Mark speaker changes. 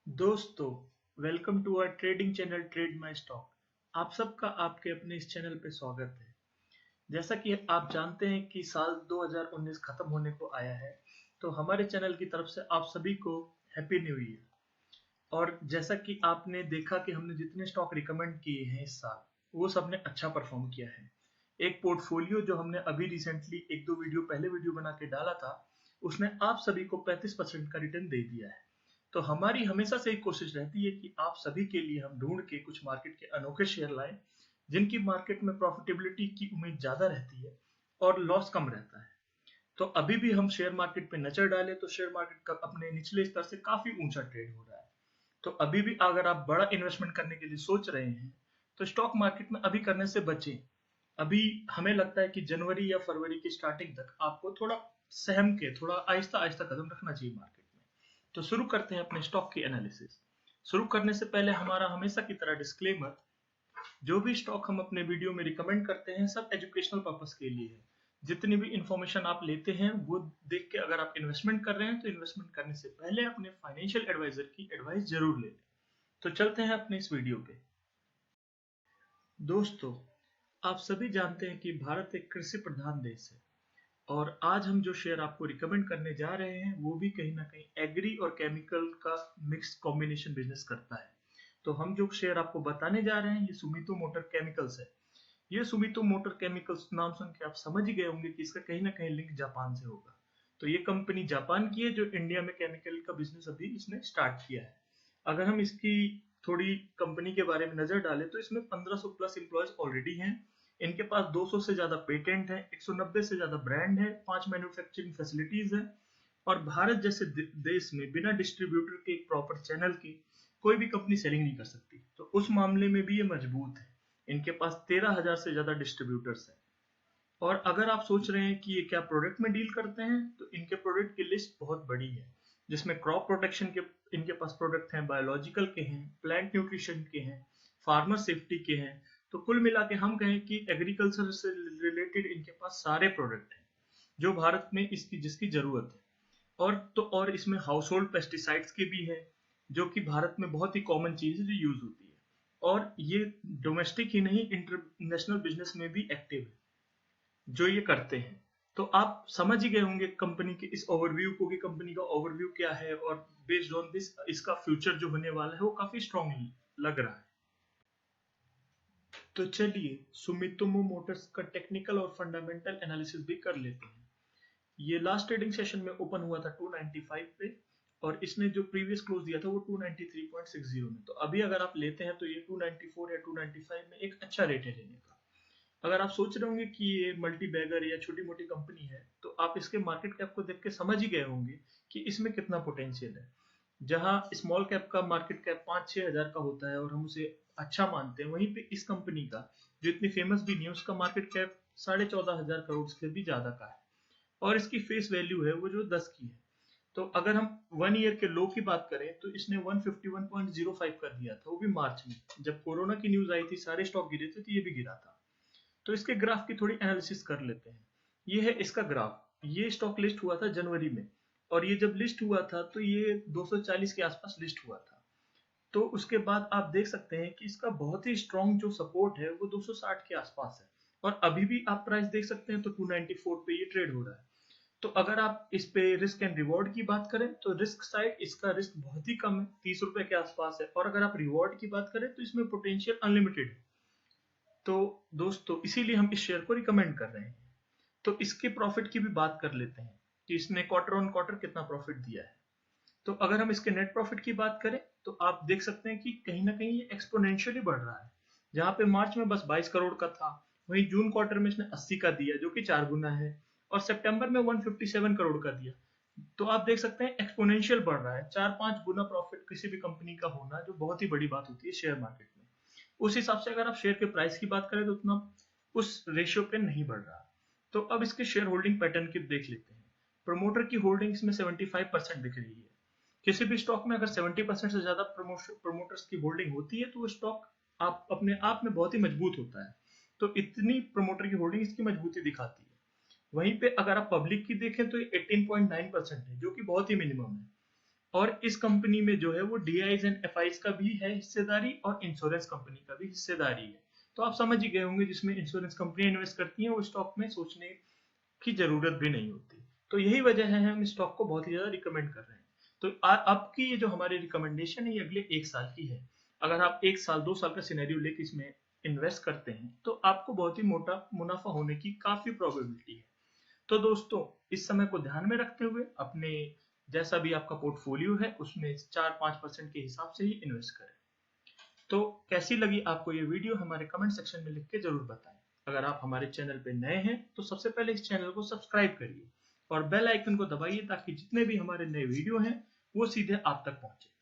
Speaker 1: दोस्तों, welcome to our trading channel trade my stock. आप सबका आपके अपने इस चैनल पे स्वागत है। जैसा कि आप जानते हैं कि साल 2019 खत्म होने को आया है, तो हमारे चैनल की तरफ से आप सभी को हैप्पी न्यू ईयर। और जैसा कि आपने देखा कि हमने जितने स्टॉक रिकमेंड किए हैं इस साल, वो सबने अच्छा परफॉर्म किया है। एक पोर्टफोलियो जो हमने अभी रिसेंटली एक दो वीडियो पहले वीडियो बना के डाला था, उसने आप सभी को 35% का रिटर्न दे दिया है। तो हमारी हमेशा से एक कोशिश रहती है कि आप सभी के लिए हम ढूंढ के कुछ मार्केट के अनोखे शेयर लाएं, जिनकी मार्केट में प्रॉफिटेबिलिटी की उम्मीद ज्यादा रहती है और लॉस कम रहता है। तो अभी भी हम शेयर मार्केट पे नजर डालें तो शेयर मार्केट का अपने निचले स्तर से काफी ऊंचा ट्रेड हो रहा है। तो अभी भी अगर आप बड़ा इन्वेस्टमेंट करने के लिए सोच रहे हैं, तो स्टॉक मार्केट में अभी करने से बचें। अभी हमें लगता है कि जनवरी या फरवरी की स्टार्टिंग तक आपको थोड़ा सहम के, थोड़ा आहिस्ता आहिस्ता कदम रखना चाहिए मार्केट में। तो शुरू करते हैं अपने स्टॉक की एनालिसिस। शुरू करने से पहले हमारा हमेशा की तरह डिस्क्लेमर, जो भी स्टॉक हम अपने वीडियो में रिकमेंड करते हैं सब एजुकेशनल पर्पस के लिए है। जितनी भी इंफॉर्मेशन आप लेते हैं वो देख के अगर आप इन्वेस्टमेंट कर रहे हैं तो इन्वेस्टमेंट करने से पहले अपने फाइनेंशियल एडवाइजर की एडवाइस जरूर ले लें। तो चलते हैं अपने इस वीडियो पे। दोस्तों, आप सभी जानते हैं कि भारत एक कृषि प्रधान देश है, और आज हम जो शेयर आपको रिकमेंड करने जा रहे हैं वो भी कहीं ना कहीं एग्री और केमिकल का मिक्स कॉम्बिनेशन बिजनेस करता है। तो हम जो शेयर आपको बताने जा रहे हैं ये सुमितो मोटर केमिकल्स है। ये सुमितो मोटर केमिकल्स नाम सुन के आप समझ ही गए होंगे कि इसका कहीं ना कहीं लिंक जापान से होगा। तो ये कंपनी जापान की है जो इंडिया में केमिकल का बिजनेस अभी इसने स्टार्ट किया है। अगर हम इसकी थोड़ी कंपनी के बारे में नजर डालें तो इसमें 1500 प्लस एम्प्लॉयज ऑलरेडी हैं। इनके पास 200 से ज्यादा पेटेंट है, 190 से ज्यादा ब्रांड है, 5 मैन्युफैक्चरिंग फैसिलिटीज है। और भारत जैसे देश में बिना डिस्ट्रीब्यूटर के एक प्रॉपर चैनल के कोई भी कंपनी सेलिंग नहीं कर सकती, तो उस मामले में भी ये मजबूत है। इनके पास 13,000 से ज्यादा डिस्ट्रीब्यूटर्स हैं। और अगर आप सोच रहे हैं कि ये क्या प्रोडक्ट में डील करते हैं, तो इनके प्रोडक्ट की लिस्ट बहुत बड़ी है, जिसमें क्रॉप प्रोटेक्शन के इनके पास प्रोडक्ट हैं, बायोलॉजिकल के हैं, प्लांट न्यूट्रिशन के हैं, फार्मर सेफ्टी के हैं। तो कुल मिला के हम कहें कि एग्रीकल्चर से रिलेटेड इनके पास सारे प्रोडक्ट हैं जो भारत में इसकी जिसकी जरूरत है। और इसमें हाउस होल्ड पेस्टिसाइड्स के भी है, जो कि भारत में बहुत ही कॉमन चीज है जो यूज होती है। और ये डोमेस्टिक ही नहीं, इंटरनेशनल बिजनेस में भी एक्टिव है जो ये करते हैं। तो आप समझ ही गए होंगे कंपनी के इस ओवरव्यू को कि कंपनी का ओवरव्यू क्या है, और बेस्ड ऑन दिस इसका फ्यूचर जो होने वाला है वो काफी स्ट्रांग लग रहा है। तो चलिए सुमितोमो मोटर्स का टेक्निकल और फंडामेंटल एनालिसिस भी कर लेते हैं। ये लास्ट ट्रेडिंग सेशन में ओपन हुआ था 295 पे, और इसने जो प्रीवियस क्लोज दिया था वो 293.60 में। तो अभी अगर आप लेते हैं तो ये 294 या 295 में एक अच्छा रेट है लेने का। अगर आप सोच रहे होंगे कि ये मल्टी बैगर या छोटी मोटी कंपनी है, तो आप इसके मार्केट कैप को देख के समझ ही गए होंगे कि इसमें कितना पोटेंशियल है। जहां स्मॉल कैप का मार्केट कैप 5-6 हजार का होता है और हम उसे अच्छा मानते हैं, वहीं पे इस कंपनी का, जो इतनी फेमस भी नहीं है, उसका मार्केट कैप 14,500 करोड़ से भी ज्यादा का है। और इसकी फेस वैल्यू है वो जो 10 की है। तो अगर हम 1 ईयर के लो की बात करें तो इसने 151.05 कर दिया था, वो भी मार्च में, जब कोरोना की न्यूज आई थी, सारे स्टॉक गिरे थे, तो ये भी गिरा था। तो इसके ग्राफ की थोड़ी एनालिसिस कर लेते हैं। ये है इसका ग्राफ। ये स्टॉक लिस्ट हुआ था जनवरी में, और ये जब लिस्ट हुआ था तो ये 240 के आसपास लिस्ट हुआ था। तो उसके बाद आप देख सकते हैं कि इसका बहुत ही स्ट्रॉन्ग जो सपोर्ट है वो 260 के आसपास है। और अभी भी आप प्राइस देख सकते हैं तो 294 पे ये ट्रेड हो रहा है। तो अगर आप इस पे रिस्क एंड रिवॉर्ड की बात करें तो रिस्क साइड इसका रिस्क बहुत ही कम है, 30 रुपए के आसपास है। और अगर आप रिवॉर्ड की बात करें तो इसमें पोटेंशियल अनलिमिटेड है। तो दोस्तों इसीलिए हम इस शेयर को रिकमेंड कर रहे हैं। तो इसके प्रॉफिट की भी बात कर लेते हैं कि इसने क्वार्टर ऑन क्वार्टर कितना प्रॉफिट दिया है। तो अगर हम इसके नेट प्रॉफिट की बात करें तो आप देख सकते हैं कि कहीं ना कहीं ये एक्सपोनेंशियली बढ़ रहा है। जहां पे मार्च में बस 22 करोड़ का था, वहीं जून क्वार्टर में इसने 80 का दिया जो कि 4 गुना है, और सितंबर में 157 करोड़ का दिया। तो आप देख सकते हैं एक्सपोनेंशियल बढ़ रहा है। 4-5 गुना प्रॉफिट किसी भी कंपनी का होना जो बहुत ही बड़ी बात होती है शेयर मार्केट में। उस हिसाब से अगर आप शेयर के प्राइस की बात करें तो उतना उस रेशियो पे नहीं बढ़ रहा। तो अब इसके शेयर होल्डिंग पैटर्न की देख लेते हैं। प्रमोटर की होल्डिंग इसमें 75% दिख रही है। किसी भी स्टॉक में अगर 70% से ज्यादा प्रमोटर्स की होल्डिंग होती है तो वो स्टॉक आप अपने आप में बहुत ही मजबूत होता है। तो इतनी प्रमोटर की होल्डिंग इसकी मजबूती दिखाती है। वहीं पे अगर आप पब्लिक की देखें तो ये 18.9% है, जो कि बहुत ही मिनिमम है। और इस कंपनी में जो है वो डीआईज एंड एफआईज का भी है हिस्सेदारी और इंश्योरेंस कंपनी का भी हिस्सेदारी है। तो आप समझ ही गए होंगे, जिसमें इंश्योरेंस कंपनी इन्वेस्ट करती है वो स्टॉक में सोचने की जरूरत भी नहीं होती। तो यही वजह है हम इस स्टॉक को बहुत ही ज्यादा रिकमेंड कर रहे हैं। तो अब की ये जो हमारी रिकमेंडेशन है ये अगले 1 साल की है। अगर आप 1 साल 2 साल का सिनेरियो लेके इसमें इन्वेस्ट करते हैं तो आपको बहुत ही मोटा मुनाफा होने की काफी प्रोबेबिलिटी है। तो दोस्तों, इस समय को ध्यान में रखते हुए अपने जैसा भी आपका पोर्टफोलियो है उसमें 4-5% के हिसाब से ही इन्वेस्ट करें। तो कैसी लगी आपको ये वीडियो हमारे कमेंट सेक्शन में लिख के जरूर बताएं। अगर आप हमारे चैनल पे नए हैं तो सबसे पहले इस चैनल को सब्सक्राइब करिए और बेल आइकन को दबाइए ताकि जितने भी हमारे नए वीडियो हैं वो सीधे आप तक पहुंचे।